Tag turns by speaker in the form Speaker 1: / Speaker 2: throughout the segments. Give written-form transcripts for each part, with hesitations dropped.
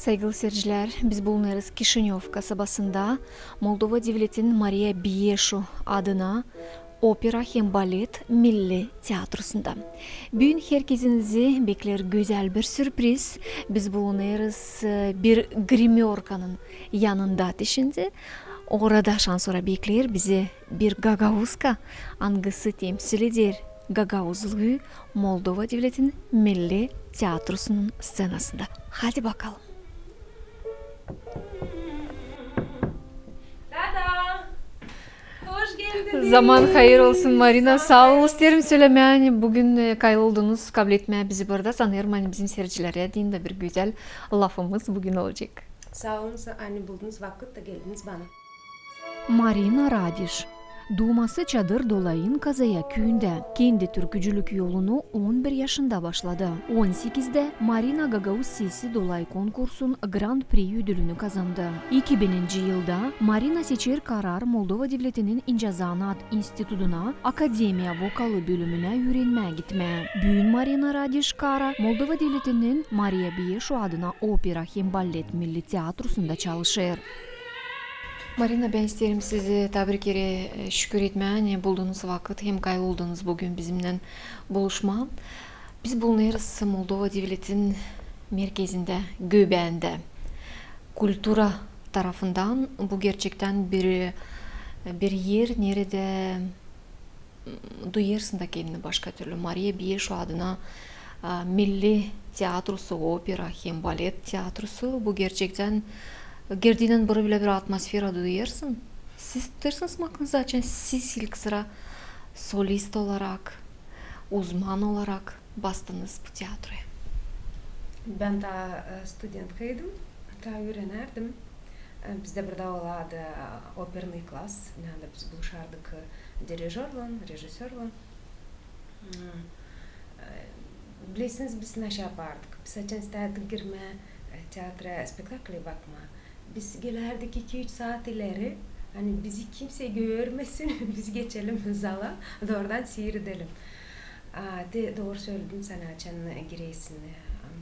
Speaker 1: Saygılı seyirciler, biz bulunarız Kişinyov kasabasında Moldova Devleti'nin Maria Biyeşu adına opera hem balet milli tiyatrosunda. Bugün herkesinizi bekler güzel bir sürpriz. Biz bulunarız bir grimyorkanın yanında şimdi. Orada sonra bekler bizi bir Gagauzka angısı temsil eder. Gagauzluğu Moldova Devleti'nin milli tiyatrosunun scenasında. Hadi bakalım.
Speaker 2: Dada! Hoş geldiniz.
Speaker 1: Zaman hayır olsun Marina. Sağ ol isterim söylemeye. Bugün kayıldınız kabul etmeye bizi burada. Sanıyorum hani bizim seyircilere deyin de bir güzel lafımız bugün olacak.
Speaker 2: Sağ olun, anne buldunuz vakit de geldiniz bana.
Speaker 1: Marina Radiş. Doğması Çadır Dolayın Kazaya köyünde kendi türkücülük yolunu 11 yaşında başladı. 18'de Marina Gagauz Sesi Dolay konkursun Grand Prix ödülünü kazandı. 2000. yılda Marina seçer karar Moldova Devleti'nin İnce Zanaat İnstitütü'na Akademiya Vokalı bölümüne öğrenmeye gitmeye. Büyün Marina Radiş Kara Moldova Devleti'nin Maria Biyeşu adına opera hem ballet milli tiyatrosunda çalışır. Marina, ben isterim sizi tebrik ere şükür etmeye bulduğunuz vakit hem kayboldunuz bugün bizimle buluşma. Biz bulunarız Moldova Devleti'nin merkezinde, göbeğinde. Kultura tarafından bu gerçekten bir yer nerede duyarsın da kendini başka türlü. Maria Biyeşu adına milli tiyatrosu, opera hem balet tiyatrosu bu gerçekten girdiğinden biri bir atmosfera duyarsın. Siz tutarsanız aklınıza açın. Siz ilk sıra solist olarak, uzman olarak bastınız bu tiyatroya.
Speaker 2: Ben daha studentkaydım, daha öğrenirdim. Bizde burada oladı operный klas. Yani biz buluşardık dirijörle, rejisörle. Bilirsiniz biz ne yapardık? Biz açın isterdik girme tiyatra, spektakle bakma. Biz gelerdik 2-3 saat ileri. Hani bizi kimse görmesin, biz geçelim zala, doğrudan seyredelim. Doğru söyledin sen açan gireysin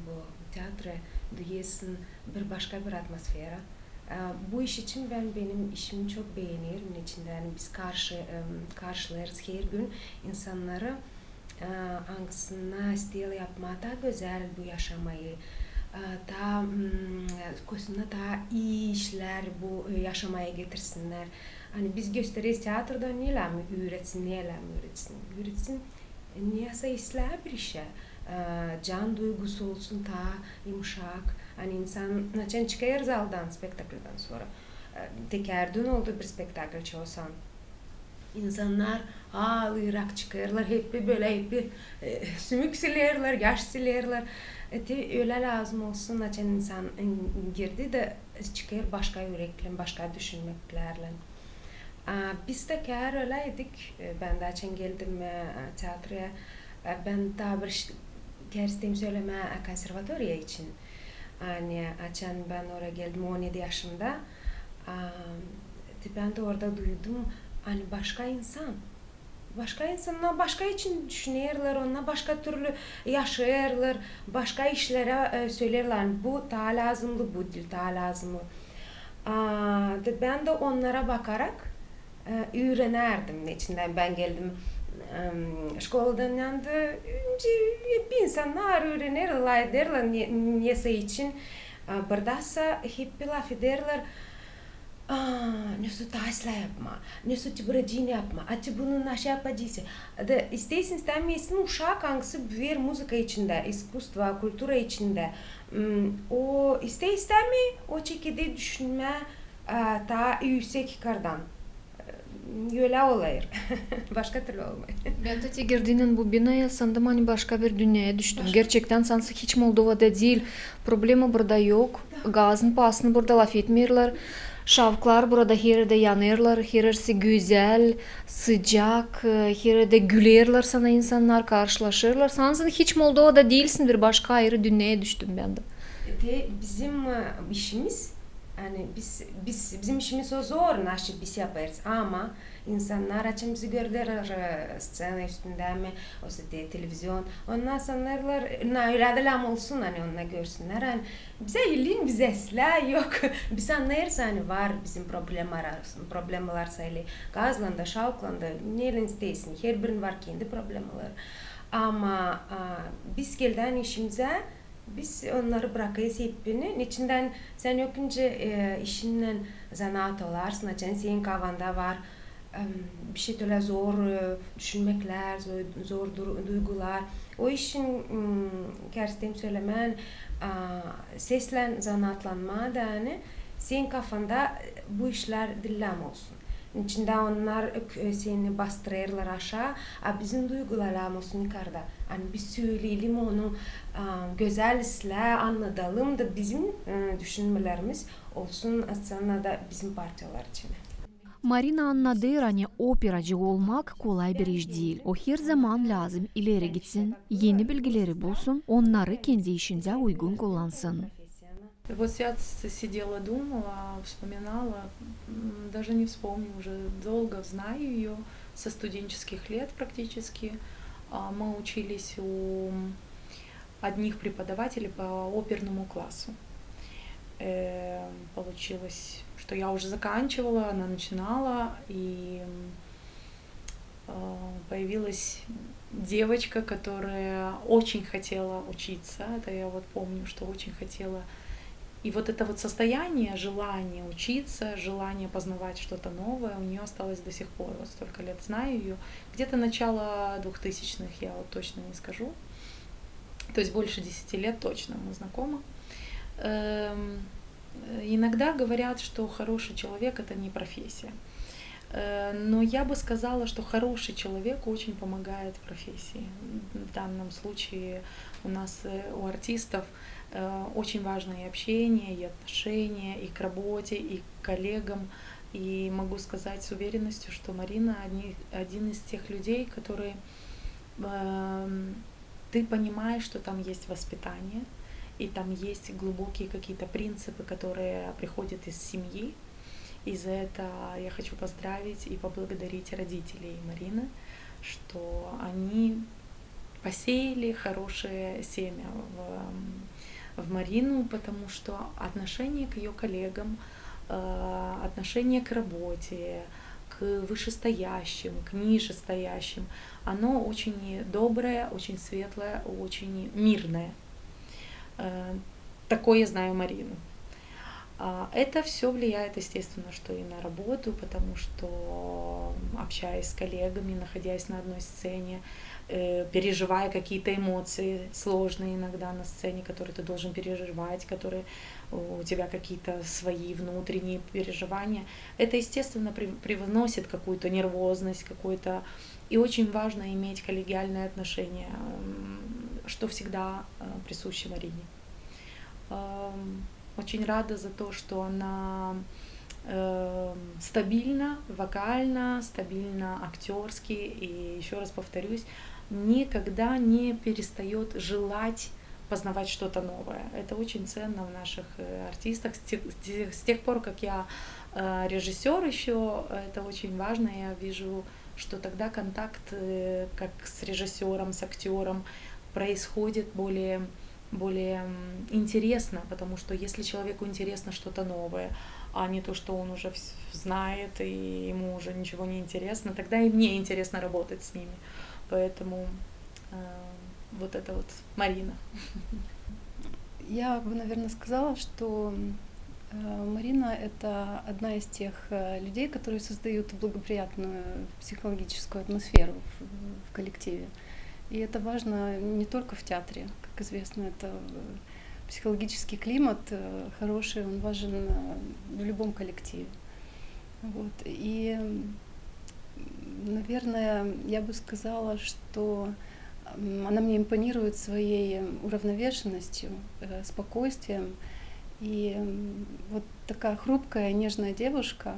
Speaker 2: bu tiyatroya, duyuyorsun bir başka bir atmosfera. Bu iş için benim işimi çok beğeniyorum. İçinde yani biz karşılarız her gün insanları hangisine stil yapma, daha güzel bu yaşamayı. Daha koşuna daha iyi işler bu yaşamaya getirsinler. Hani biz gösteriyoruz tiyatroda neyle mi üretsin, neyle mi üretsin, niyeyse işler bir işe. Can duygusu olsun daha yumuşak. Hani insan açan çıkar zaldan, spektaklden sonra. Tekerdün oldu bir spektakl çoğusan. İnsanlar ağlayarak çıkarlar, hep böyle hep sümük silerler, yaş silerler. Öyle lazım olsun açan insan girdi de çıkar başka yürekle, başka düşünmeklerle. Biz de kâr öyleydik. Ben de açan geldim tiyatroya. Ben daha bir kâr isteyim söyleme konservatoriya için. Yani açan ben oraya geldim 17 yaşımda. Ben de orada duydum. Hani başka insanlar başka için düşünürler, onlar başka türlü yaşarlar, başka işlere söylerler. Bu daha lazımlı, bu dil daha lazımlı. Ben de onlara bakarak öğrenirdim. İçinden ben geldim şkoldan yanında bir insanlar öğrenirler, derler niyese için. Buradaysa hep bir laf ederler. Несу тасла yapma, несу тибradin yapma, ati bunu nasıl yapacaksın? İsteysin istemeysin uşak hangisi bir müzika içinde, iskustva, kultura içinde. O isteme, o şekilde düşünme daha yüksek kardan. Öyle olur. Başka türlü olmuyor.
Speaker 1: Ben de girdiğinin bu binaya sandım hani başka bir dünyaya düştüm. Gerçekten sansı hiç Moldova'da değil. Problemi burada yok. Gazın pasını burada laf etmiyorlar. Şavklar burada her yerde yanırlar, her yerisi güzel, sıcak, her yerde gülerler sana insanlar, karşılaşırlar. Sanırsın hiç Moldova'da değilsin, bir başka ayrı dünyaya düştüm ben de.
Speaker 2: Bizim işimiz Yani bizim işimiz o zor, nasıl biz yaparız ama insanlar açımızı gördüler scena üstünde mi, o işte televizyon. Ondan sonralar öyle de olsun hani onunla görsünler. Hani bize ilin bize esla yok. Biz anlayırız hani var bizim problemler sayılı. Gazlanda, şavklanda, neyin isteyesin. Her birinin var kendi problemleri. Ama biz gelden işimize biz onları bırakıyız hepini. İçinden sen yokunca işinden zanaat olarsın. Senin kafanda var bir şey öyle zor düşünmekler, zor duygular. O işin gerçekten söylemen seslen zanaatlanma da yani senin kafanda bu işler dillem olsun. İçinde onlar seni bastırırlar aşağı. Bizim duygularım olsun yukarıda. Yani biz söyleyelim onu güzelle anlatalım da bizim düşünmelerimiz olsun aslında da bizim parçalar için.
Speaker 1: Marina anladı hani operacı olmak kolay bir iş değil. O her zaman lazım ileri gitsin, yeni bilgileri bulsun, onları kendi işinde uygun kullansın.
Speaker 3: Вот я сидела, думала, вспоминала, даже не вспомню, уже долго знаю ее, со студенческих лет практически. Мы учились у одних преподавателей по оперному классу. Получилось, что я уже заканчивала, она начинала, и появилась девочка, которая очень хотела учиться. Это я вот помню, что очень хотела. И вот это вот состояние, желание учиться, желание познавать что-то новое у нее осталось до сих пор. Вот столько лет знаю ее. Где-то начало 2000-х, я вот точно не скажу. То есть больше 10 лет точно мы знакомы. Иногда говорят, что хороший человек — это не профессия. Но я бы сказала, что хороший человек очень помогает профессии. В данном случае у нас, у артистов, очень важно и общение, и отношения, и к работе, и к коллегам. И могу сказать с уверенностью, что Марина один из тех людей, которые ты понимаешь, что там есть воспитание, и там есть глубокие какие-то принципы, которые приходят из семьи. И за это я хочу поздравить и поблагодарить родителей Марины, что они посеяли хорошее семя в Марину, потому что отношение к ее коллегам, отношение к работе, к вышестоящим, к нижестоящим, оно очень доброе, очень светлое, очень мирное. Такое я знаю Марину. Это все влияет, естественно, что и на работу, потому что, общаясь с коллегами, находясь на одной сцене, переживая какие-то эмоции сложные иногда на сцене, которые ты должен переживать, которые у тебя какие-то свои внутренние переживания, это, естественно, привносит какую-то нервозность, какой-то... И очень важно иметь коллегиальные отношения, что всегда присуще Марине. Очень рада за то, что она стабильна вокально, стабильна актерски, и еще раз повторюсь, никогда не перестает желать познавать что-то новое. Это очень ценно в наших артистах. С тех пор, как я режиссер еще, это очень важно. Я вижу, что тогда контакт как с режиссером, с актером происходит более интересно, потому что если человеку интересно что-то новое, а не то, что он уже знает и ему уже ничего не интересно, тогда и мне интересно работать с ними. Поэтому вот это вот Марина.
Speaker 4: Я бы, наверное, сказала, что Марина — это одна из тех людей, которые создают благоприятную психологическую атмосферу в коллективе. И это важно не только в театре, как известно, это психологический климат хороший, он важен в любом коллективе. Вот. И, наверное, я бы сказала, что она мне импонирует своей уравновешенностью, спокойствием. И вот такая хрупкая, нежная девушка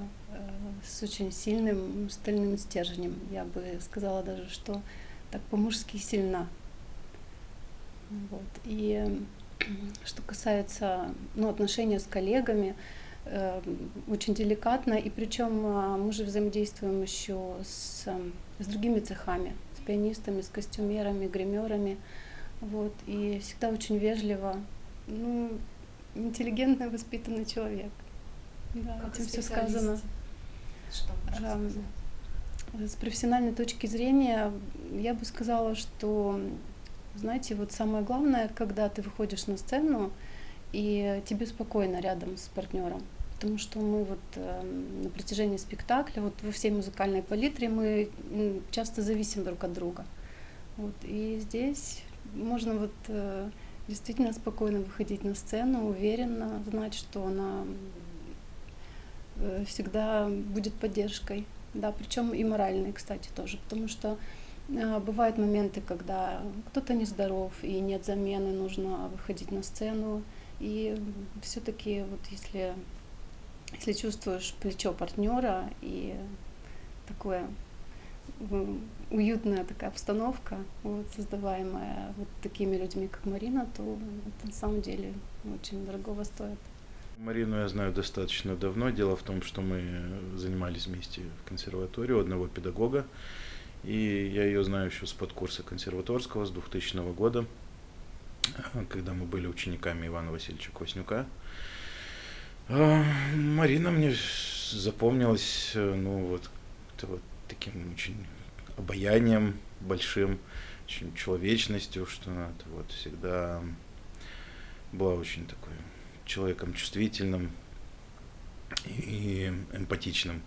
Speaker 4: с очень сильным стальным стержнем. Я бы сказала даже, что так по-мужски сильна. Вот. И что касается отношения с коллегами, очень деликатно, и причем мы же взаимодействуем еще с другими цехами, с пианистами, с костюмерами, гримерами, вот, и всегда очень вежливо, ну, интеллигентный, воспитанный человек. Да,
Speaker 2: Как
Speaker 4: этим все
Speaker 2: специалист,
Speaker 4: сказано.
Speaker 2: что можете
Speaker 4: Эм,
Speaker 2: сказать?
Speaker 4: С профессиональной точки зрения я бы сказала, что, знаете, вот самое главное, когда ты выходишь на сцену, и тебе спокойно рядом с партнером. Потому что мы вот на протяжении спектакля, вот во всей музыкальной палитре мы часто зависим друг от друга. Вот, и здесь можно вот действительно спокойно выходить на сцену, уверенно знать, что она всегда будет поддержкой. Да, причем и моральной, кстати, тоже, потому что бывают моменты, когда кто-то нездоров и нет замены, нужно выходить на сцену. И все-таки вот если чувствуешь плечо партнера и такое уютная такая обстановка, вот, создаваемая вот такими людьми, как Марина, то это на самом деле очень дорогого стоит.
Speaker 5: Марину я знаю достаточно давно. Дело в том, что мы занимались вместе в консерватории у одного педагога. И я ее знаю еще с подкурса консерваторского с 2000 года, когда мы были учениками Ивана Васильевича Кваснюка. Марина мне запомнилась, ну, вот таким очень обаянием большим, очень человечностью, что она вот всегда была очень такой человеком чувствительным и эмпатичным.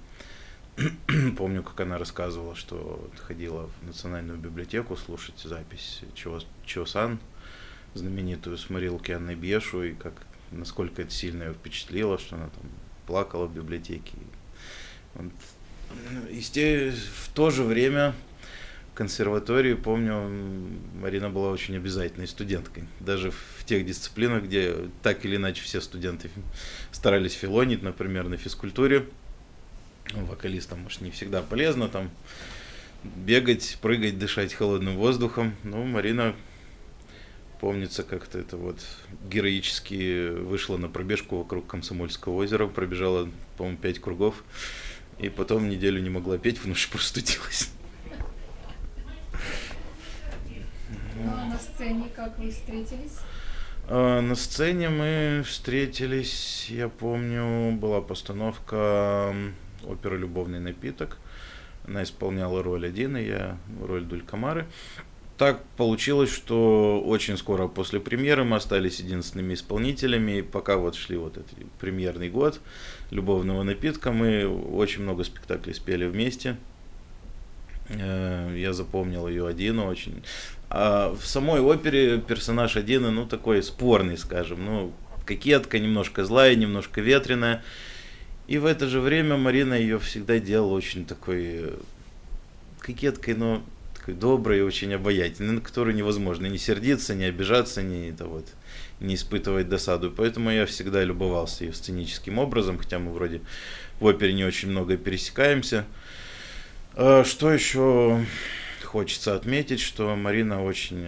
Speaker 5: Помню, как она рассказывала, что ходила в Национальную библиотеку слушать запись Чо-сан, знаменитую с Марилки Анной Бешу, и насколько это сильно ее впечатлило, что она там плакала в библиотеке. Вот. В то же время в консерватории, помню, Марина была очень обязательной студенткой. Даже в тех дисциплинах, где так или иначе все студенты старались филонить, например, на физкультуре. Вокалистам, может, не всегда полезно там бегать, прыгать, дышать холодным воздухом. Но Марина, помнится, как-то это вот героически вышла на пробежку вокруг Комсомольского озера, пробежала, по-моему, 5 кругов, и потом неделю не могла петь, потому что простудилась.
Speaker 1: Ну а на сцене как вы встретились?
Speaker 5: На сцене мы встретились, я помню, была постановка оперы «Любовный напиток». Она исполняла роль Адины, я роль Дулькамары. Так получилось, что очень скоро после премьеры мы остались единственными исполнителями. И пока вот шли вот этот премьерный год «Любовного напитка», мы очень много спектаклей спели вместе. Я запомнил ее Адину очень. А в самой опере персонаж Адины, ну, такой спорный, скажем. Ну, кокетка, немножко злая, немножко ветреная. И в это же время Марина ее всегда делала очень такой кокеткой, но такой доброй и очень обаятельной, на которую невозможно не сердиться, не обижаться, не испытывать досаду. Поэтому я всегда любовался ее сценическим образом, хотя мы вроде в опере не очень много пересекаемся. Что еще хочется отметить, что Марина очень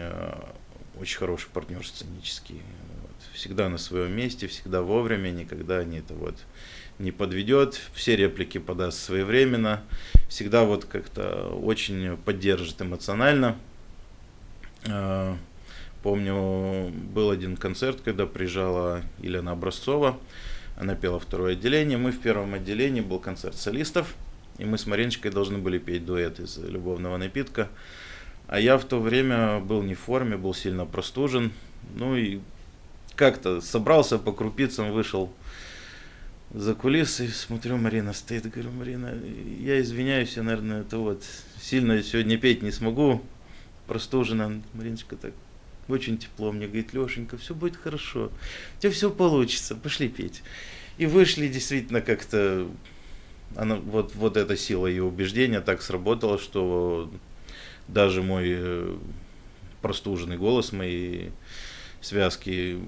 Speaker 5: хороший партнер сценический. Всегда на своем месте, всегда вовремя, никогда не подведет, все реплики подаст своевременно, всегда вот как-то очень поддержит эмоционально. Помню, был один концерт, когда приезжала Елена Образцова, она пела второе отделение, мы в первом отделении, был концерт солистов, и мы с Мариночкой должны были петь дуэт из «Любовного напитка». А я в то время был не в форме, был сильно простужен. Ну и как-то собрался по крупицам, вышел за кулисы, смотрю, Марина стоит, говорю, Марина, я извиняюсь, я, наверное, сильно сегодня петь не смогу, простужена. Мариночка так очень тепло мне говорит, Лешенька, все будет хорошо, у тебя все получится, пошли петь. И вышли, действительно, как-то вот эта сила ее убеждения так сработала, что даже мой простуженный голос, мои связки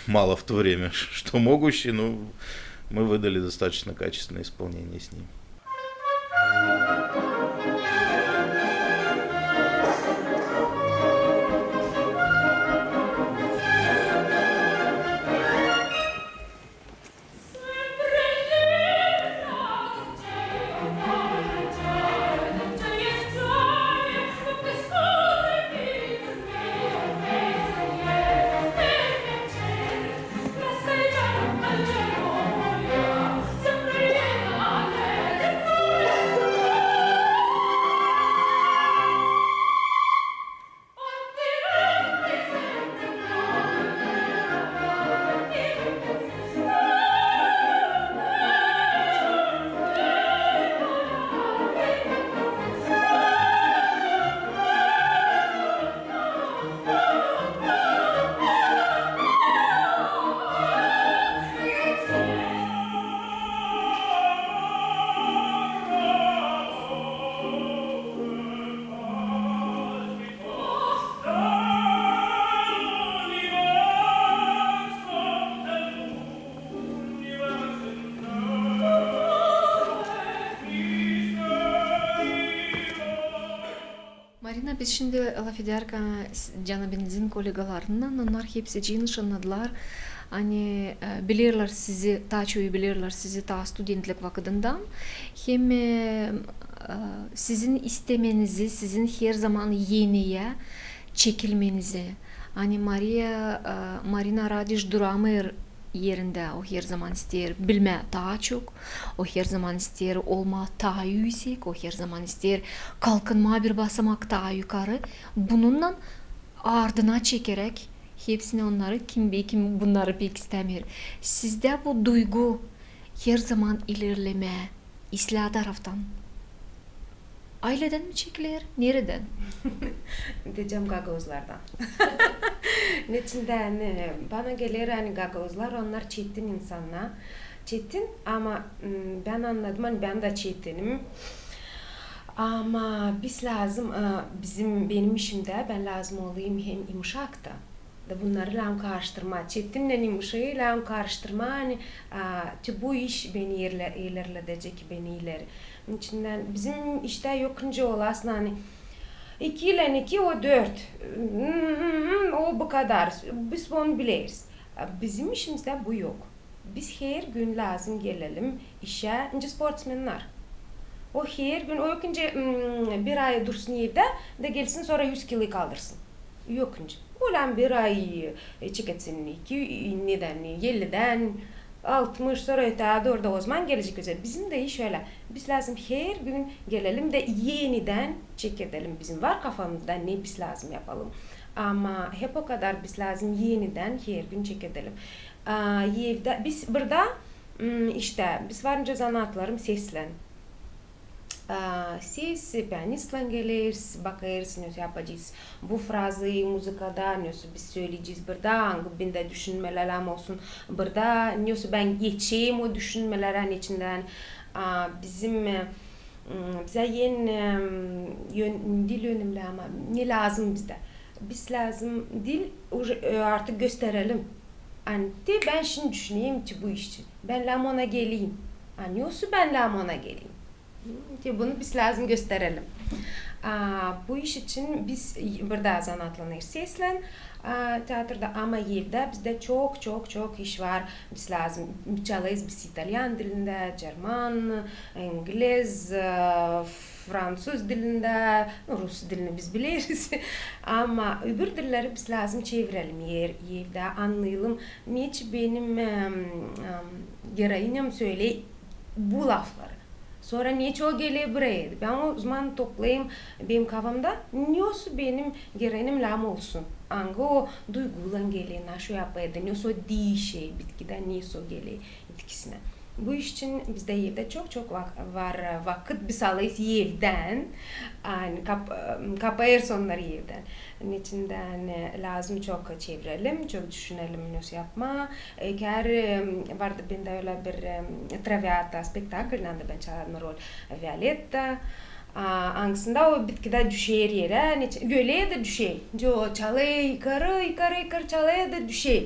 Speaker 5: мало в то время, что могущие, но мы выдали достаточно качественное исполнение с ним.
Speaker 6: Sempre
Speaker 1: biz şimdi laf ederken canabinizin kollegalarından onlar hepsi cиншанladılar. Hani bilirler sizi, ta çoğu bilirler sizi ta studentlik vaktinden. Hem sizin istemenizi, sizin her zaman yeniye çekilmenizi. Hani Marina Radiş duramır yerinde, o her zaman ister bilme daha çok, o her zaman ister olma daha yüksek, o her zaman ister kalkınma bir basamak daha yukarı. Bununla ardına çekerek hepsini onları kim bunları pek istemiyor. Sizde bu duygu her zaman ilerleme, İslah taraftan. Aileden mi çekilir? Nereden?
Speaker 2: Diyeceğim gagozlardan. Netinden bana gelir hani gagozlar, onlar çetin insanlar. Çetin ama ben anladım, hani ben de çetinim. Ama biz lazım, benim işimde ben lazım olayım hem yumuşak da. Bunları lan karıştırma, çetinle yumuşayı lan karıştırma, hani bu iş beni ilerletecek, beni ileri. İçinden bizim işte yokunca ol aslında hani 2 ile 2 o 4. O bu kadar. Biz bunu biliriz. Bizim işimizde bu yok. Biz her gün lazım gelelim işe. Önce sportsmenler. O her gün, o yokunca bir ay dursun evde de gelsin sonra 100 kilo kaldırsın. Yokunca. Ulan bir ay çıketsın neden 50'den 60 sonra ötede orada o zaman gelecek güzel. Bizim de iş öyle. Biz lazım her gün gelelim de yeniden çek edelim. Bizim var kafamızda ne biz lazım yapalım. Ama hep o kadar biz lazım yeniden her gün çek edelim. Biz burada işte biz varınca zanatlarım seslen. Siz piyanistla geliriz, bakarız, ne yapacağız. Bu frazayı müzikada ne biz söyleyeceğiz burada, bende düşünmeler olsun. Burada ne ben geçeyim o düşünmelerin içinden. Bize yeni dil önemli ama ne lazım bizde? Biz lazım dil artık gösterelim. Yani ben şimdi düşüneyim ki bu iş için. Ben lamona geleyim. Yani yoksa ben lamona geleyim. Bunu biz lazım gösterelim. Bu iş için biz burada zanatlanır seslen teatrda ama evde bizde çok iş var. Biz lazım çalayız biz İtalyan dilinde, Cerman, İngiliz, Fransız dilinde, Rus dilini biz biliriz. Ama öbür dilleri biz lazım çevirelim evde anlayalım. Niçin benim gereğinim söyle bu lafları. Sonra niye o geliyor buraya? Ben o zaman toplayayım benim kafamda. Niyosu benim gereğim lam olsun. Ango o duygulan geliyor, nasıl yapaydı. Niyosu o şey bitkiden niyosu geliyor bitkisine. Bu iş için bizde evde çok var vakit biz alıyız evden. Yani kapayırız onları evden. Onun için lazım çok çevirelim, çok düşünelim nasıl yapma. Eğer vardı bende öyle bir Traviata spektakl, ben çalardım rol Violetta. Aslında o bitkide düşer yere, göleye de düşer. Çalaya yukarı çalaya da düşer.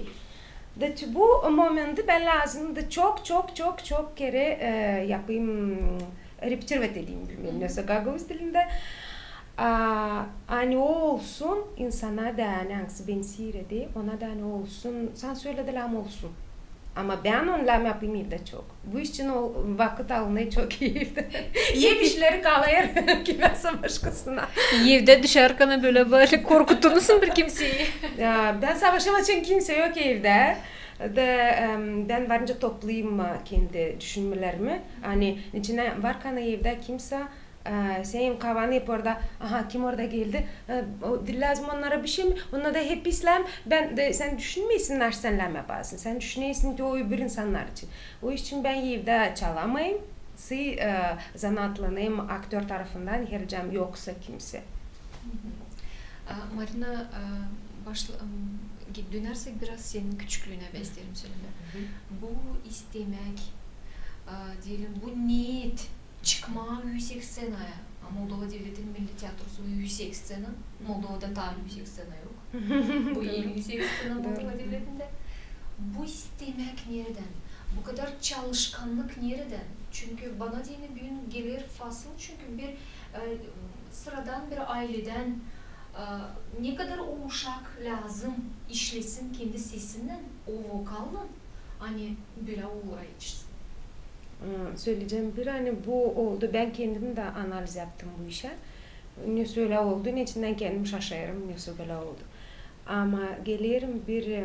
Speaker 2: Bu momenti ben lazım da çok kere yapayım, repetiret edeyim bilmiyorum nasıl Gagavuz dilinde. Hani o olsun insana da hangisi beni sihirledi, ona da ne olsun, sen söyle de lam olsun. Ama ben onu lam yapayım evde çok. Bu için o vakit almayı çok iyi evde. Ev işleri kalır kimse başkasına.
Speaker 1: Evde düşerken böyle korkutursun bir kimseyi.
Speaker 2: Ben savaşım için kimse yok evde. Ben varınca toplayayım kendi düşünmelerimi. Hani içine varken evde kimse senin kafanı hep orada, kim orada geldi, lazım onlara bir şey mi? Onlar da hep İslam, sen düşünmeyesinler senle yaparsın. Sen düşünüyorsun ki o öbür insanlar için. O için ben evde çalamayayım. Zanatlanayım aktör tarafından hercem yoksa kimse.
Speaker 1: Marina, dönersek biraz senin küçüklüğüne isterim söyleme. Bu istemek, diyelim bu niyet, çıkma yüksek scenaya. Moldova Devleti'nin Milli Tiyatrosu yüksek scena. Moldova'da daha yüksek scena yok. Bu en yüksek scena Moldova Devleti'nde. Bu istemek nereden? Bu kadar çalışkanlık nereden? Çünkü bana diye bir gün gelir fasıl çünkü bir sıradan bir aileden Ne kadar o uşak lazım işlesin kendi sesinden, o vokalla hani böyle uğraşsın.
Speaker 2: Söyleyeceğim bir hani bu oldu. Ben kendim de analiz yaptım bu işe. Ne öyle oldu, ne içinden kendim şaşırırım, ne böyle oldu. Ama gelirim bir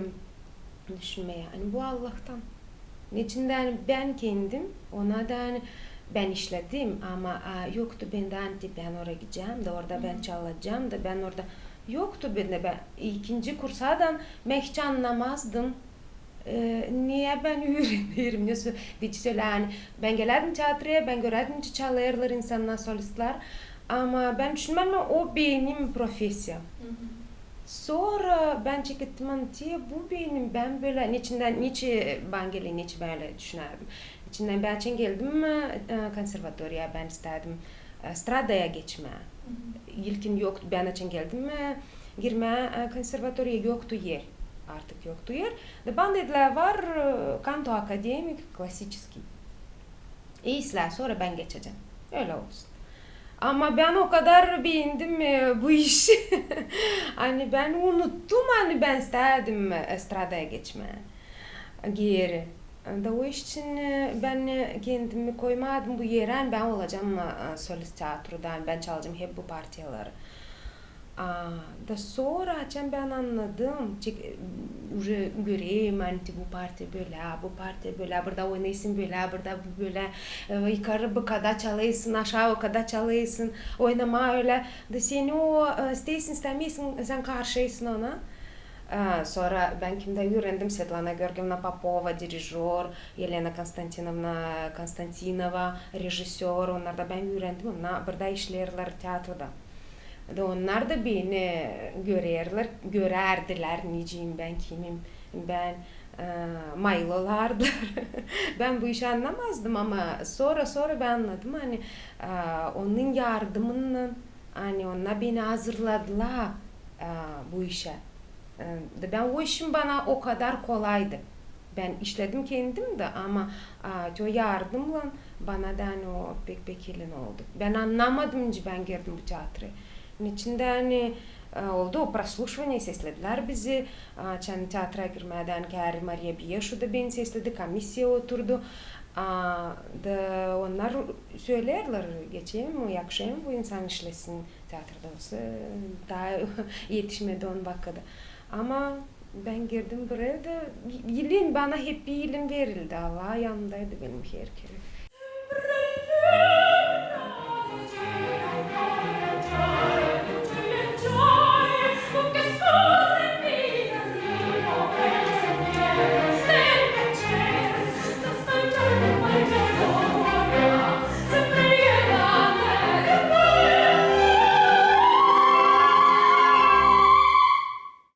Speaker 2: düşünmeye, hani bu Allah'tan. Ne içinden ben kendim, ona da hani ben işledim ama yoktu benden ben oraya gideceğim de orada ben çalacağım da ben orada yoktu bende. Ben ikinci kursadan ben hiç anlamazdım. Niye ben öğrenirim? Bir söyle hani ben gelirdim tiyatroya, ben gördüm ki çalarlar insanlar, solistler. Ama ben düşünmem o benim profesyam. Sonra ben çektim diye bu benim, ben böyle niçin ben gelin, niçin böyle düşünerdim. İçinden ben için geldim konservatoriya, ben istedim stradaya geçme. İlkin yoktu, ben için geldim girme konservatoriya, yoktu yer. Artık yoktu yer. Ben dediler var kanto akademik, klasический. İyisiler sonra ben geçeceğim. Öyle olsun. Ama ben o kadar beğendim bu işi. Hani ben unuttum, hani ben istedim estradaya geçmeye. Geri. Da o iş için ben kendimi koymadım bu yere. Ben olacağım solist tiyatrodan, ben çalacağım hep bu partiyaları. Da sonra ben anladım, göreyim hani bu parti böyle, burada oynaysın böyle, burada böyle, yukarı bu kadar çalıyorsun, aşağı o kadar çalıyorsun, oynama öyle, da seni o isteyesin istemeysin, sen karşıysın ona. Sonra ben kimde öğrendim, Svetlana Georgievna Popova, dirijör, Yelena Konstantinovna Konstantinova, rejissör, onlar da ben öğrendim, onlar burada işlerler tiyatroda. Onlar da beni görerdiler, niceyim ben, kimim, ben maylolardır. Ben bu işi anlamazdım ama sonra ben anladım, hani onun yardımının, hani onlar beni hazırladılar bu işe. Ben o işim bana o kadar kolaydı. Ben işledim kendim de ama o yardımla bana da hani o pek elin oldu. Ben anlamadım ki ben girdim bu tiyatroya. İçinde hani oldu o прослушивание, seslediler bizi. Tiyatra girmeden Kari Maria Biyeşu da beni sesledi, komissiye oturdu. Da onlar söylerler, geçeyim, yakışayım bu insan işlesin tiyatroda olsa, daha yetişmedi 10 dakikada. Ama ben girdim buraya da ilim, bana hep bir ilim verildi. Allah yanındaydı benim her kere.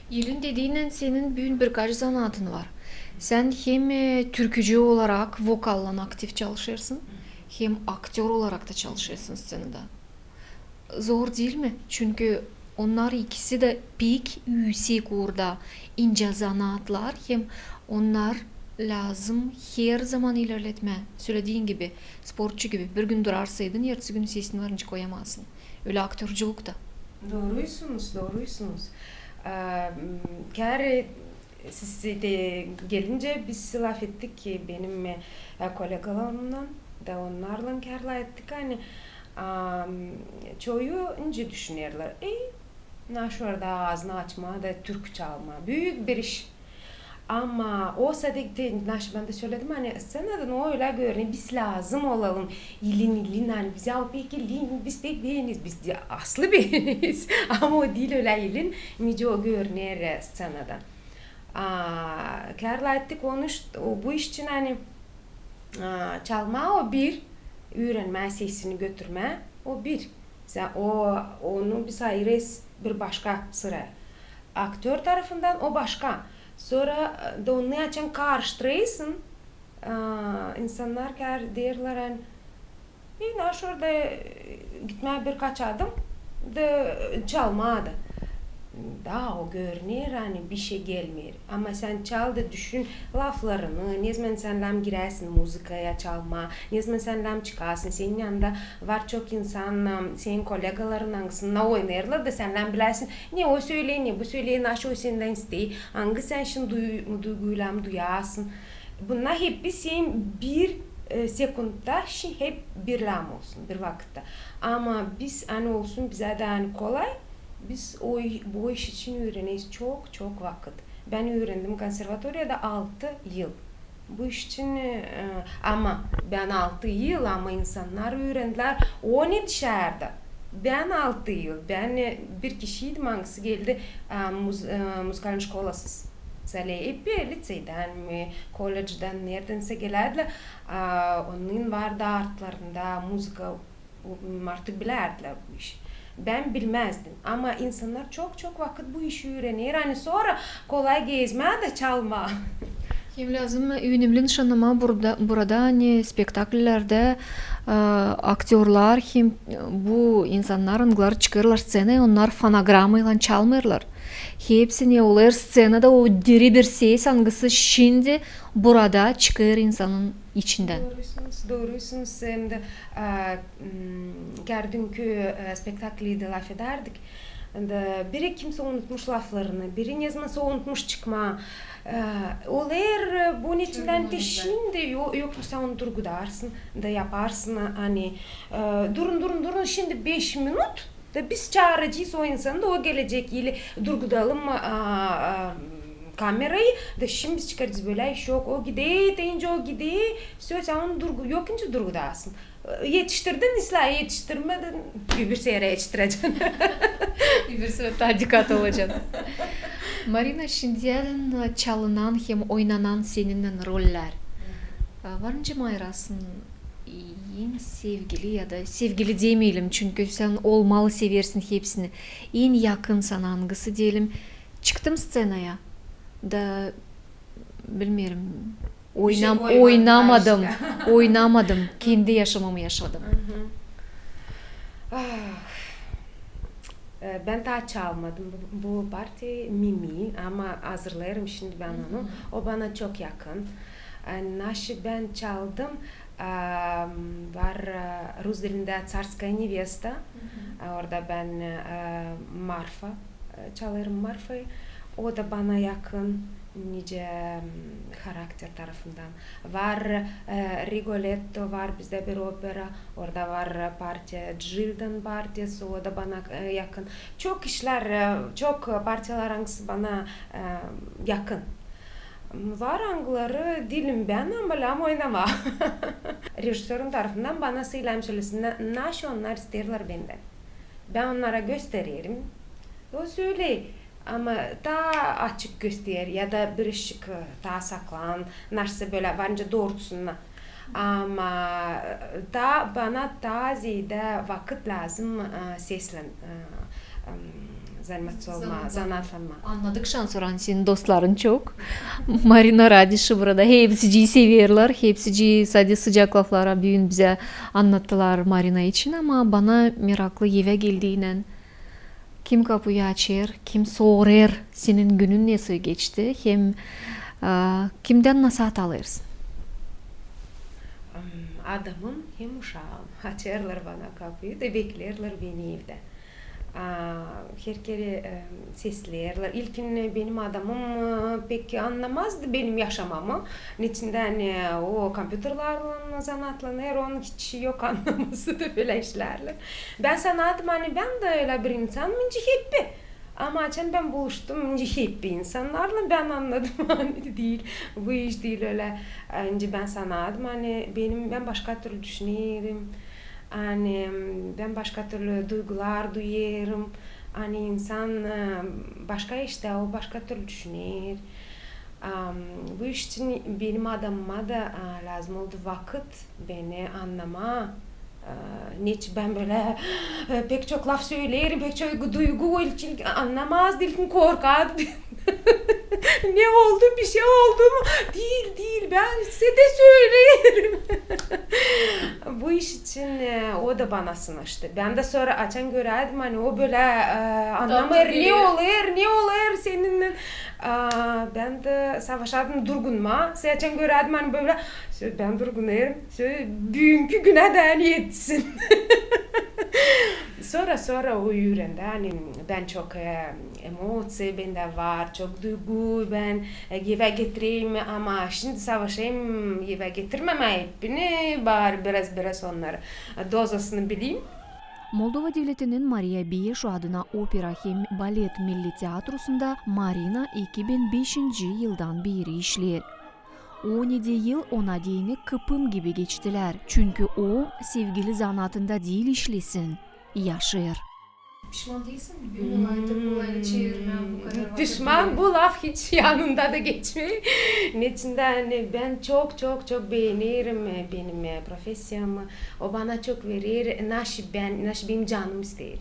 Speaker 1: Yelin dediğinin senin büyük birkaç zanatın var. Sen hem türkücü olarak vokallan aktif çalışırsın, hem aktör olarak da çalışırsın scenede. Zor değil mi? Çünkü onlar ikisi de pek yüksek orada ince zanatlar, hem onlar lazım her zaman ilerletme. Söylediğin gibi, sporcu gibi bir gün durarsaydın, ertesi gün sesini varınca koyamazsın. Öyle aktörcülük da.
Speaker 2: Doğruysunuz. Kere siz de gelince biz laf ettik ki benim kolegalarımla da onlarla kerla ettik, hani çoğu ince düşünürler. Naş orada ağzını açma da türkü çalma, büyük bir iş. Ama o sadekte ben de söyledim, hani sanadan o öyle görünüyor, biz lazım olalım, ilin hani bize o pek ilin, biz pek beğeniz, biz de aslı beğeniz. Ama o değil öyle ilin, nice o görünüyor sanadan. Kerla ettik bu iş için hani çalma o bir, öğrenme, sesini götürme o bir. Onu biz ayırırız bir başka sıra. Aktör tarafından o başka. Sonra da onu açan karıştırırsın. İnsanlar derler hani naş orada gitmeye birkaç adım da çalmadı. daha o görünür hani bir şey gelmiyor. Ama sen çal da düşün laflarını, ne zaman senle girersin müzikaya çalma, ne zaman senle çıkarsın, senin yanında var çok insan, senin kolegaların hangisinde oynarlar da senle bilersin, ne o söyleyin, ne bu söyleyin, aşı o senden isteyi, hangi sen şimdi duyguyla duyarsın. Bunlar hep senin bir sekundda hep birlam olsun, bir vakitte. Ama biz hani olsun bize de hani kolay, biz bu iş için öğreneyiz çok vakit. Ben öğrendim konservatuvarda 6 yıl. Bu iş için ama ben 6 yıl ama insanlar öğrendiler 12 dışarıda. Ben 6 yıl, ben bir kişiydim hangisi geldi müzikal şkolasız. Hep liseyden mi, kolejden neredense geldiler. Onun vardı artlarında müzika artık bilerdiler bu işi. Ben bilmezdim ama insanlar çok vakit bu işi öğrenir. Hani sonra kolay gezme de çalma.
Speaker 1: Hem lazım önemli nişanlama burada hani spektakllerde aktörler hem bu insanlar ınglar çıkarırlar scenaya, onlar fonogrammayla çalmırlar. Hepsini olar scenada o diri bir ses hangisi şimdi burada çıkar insanın içinden.
Speaker 2: Doğrusunuz. Hem de gördüğünkü spektakli de laf ederdik. Biri kimse unutmuş laflarını, biri ne zamansa unutmuş çıkma. Olar bunun içinden de şimdi yok sen onu durgudarsın da yaparsın hani durun şimdi 5 minut da biz çağıracağız o insanı da o gelecek ile durgudalım kamerayı da şimdi biz çıkarız böyle iş yok o gidey deyince o gidey sen onu yokunca durgudarsın. Yetiştirdin ıslah yetiştirmedin bir seyre yetiştireceksin.
Speaker 1: Bir süre tadikat olacaksın. Marina, şimdiden çalınan hem oynanan senin roller. Varınca mı ayırasın en sevgili ya da sevgili demeyelim çünkü sen olmalı seversin hepsini. En yakın sana hangisi diyelim. Çıktım scenaya da bilmiyorum oynamadım. Kendi yaşamımı yaşadım.
Speaker 2: Ben daha çalmadım bu parti Mimi ama hazırlarım şimdi ben onu. O bana çok yakın. Ben çaldım. Var Rus dilinde Tsarskaya Nevesta. Orada ben Marfa çalarım Marfa'yı. O da bana yakın nice karakter tarafından. Var Rigoletto var bizde bir opera. Orada var parça Jilden partisi. O da bana yakın. Çok işler, çok parçalar hangisi bana yakın. Var angları dilim ben ama oynama. Rejisörün tarafından bana söylem söylesin. Nasıl onlar isterler benden. Ben onlara gösteririm. O söyle. Ama daha açık göster ya da bir ışık daha saklan. Nasıl böyle bence doğrultusunda. Ama bana daha ziyade vakit lazım seslen. Zanatlanma.
Speaker 1: Anladık şansoran senin dostların çok. Marina Radiş'i burada hepsici severler. Hepsici sadece sıcak laflara bugün bize anlattılar Marina için ama bana meraklı eve geldiğinden kim kapıyı açar, kim sorar senin günün nasıl geçti hem kimden nasihat alırsın?
Speaker 2: Adamım hem uşağım. Açarlar bana kapıyı da beklerler beni evde. Her kere seslerler. İlkin benim adamım pek anlamazdı benim yaşamamı. İçinden o kompüterlerle zanatlanır, onun hiç yok anlaması da böyle işlerler. Ben sanatım hani ben de öyle bir insanım, hep. Ama açan ben buluştum hep insanlarla ben anladım hani değil. Bu iş değil öyle. Önce ben sanatım hani ben başka türlü düşünüyorum. Hani ben başka türlü duygular duyuyorum. Hani insan başka işte o başka türlü düşünür. Bu iş için benim adamıma da lazım oldu vakit beni anlama. Niçin ben böyle pek çok laf söylerim, pek çok duygu anlamaz, dilkim korkar. Ne oldu, bir şey oldu mu? Değil, ben size de söylerim. Bu iş için o da bana sınaştı. Ben de sonra açan göreydim hani o böyle anlamıyor ne olur seninle. Ben de savaşadım durgunma. Açan göreydim hani böyle ben durgunayım. Büyünkü güne de yetsin. Sonra o öğrendi. Hani ben çok emosi bende var, çok duygu ben eve getireyim ama şimdi savaşayım eve getirmemeyip bari biraz onları dozasını bileyim.
Speaker 1: Moldova devletinin Maria Biyeşu adına opera hem balet milli tiyatrosunda Marina 2005 yıldan beri işler. 17 yıl ona diyeni kıpım gibi geçtiler. Çünkü o sevgili zanatında değil işlesin, yaşır.
Speaker 4: Pişman değilsin mi? Bir olaydır, olayla çevirme bu kadar vakit.
Speaker 2: Pişman bu laf hiç yanında da geçmiyor. Netinden ben çok beğenirim benim profesyonumu. O bana çok verir. Naş benim canım ister.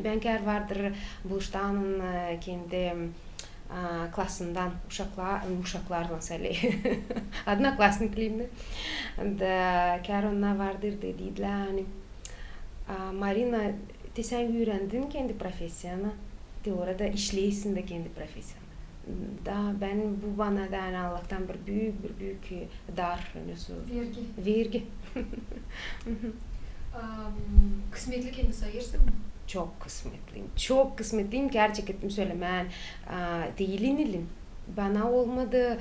Speaker 2: Ben kar vardır Buluştan'ın kendi klasından uşaklardan söyle. Adına klasnikliğimde. Kar ona vardır dediler hani Marina sen öğrendin kendi profesyonu. De orada işleysin de kendi profesyonu. Ben bu bana da Allah'tan bir büyük dar. Vergi.
Speaker 4: Kısmetli kendini sayırsın mı?
Speaker 2: Çok kısmetliyim. Gerçekten söylemen değilim. Bana olmadı.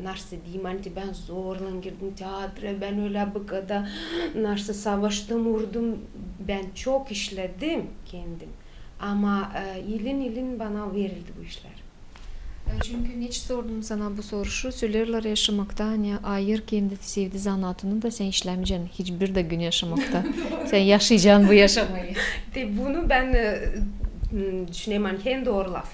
Speaker 2: Narsa diyeyim hani ben zorla girdim tiyatra, ben öyle bu kadar narsa savaştım, vurdum. Ben çok işledim kendim. Ama ilin bana verildi bu işler.
Speaker 1: Çünkü hiç sordum sana bu soruşu. Söylerler yaşamakta hani ayır kendi sevdiği zanatını da sen işlemeyeceksin. Hiçbir de gün yaşamakta. Sen yaşayacaksın bu yaşamayı.
Speaker 2: Bunu ben düşüneyim hani en doğru laf.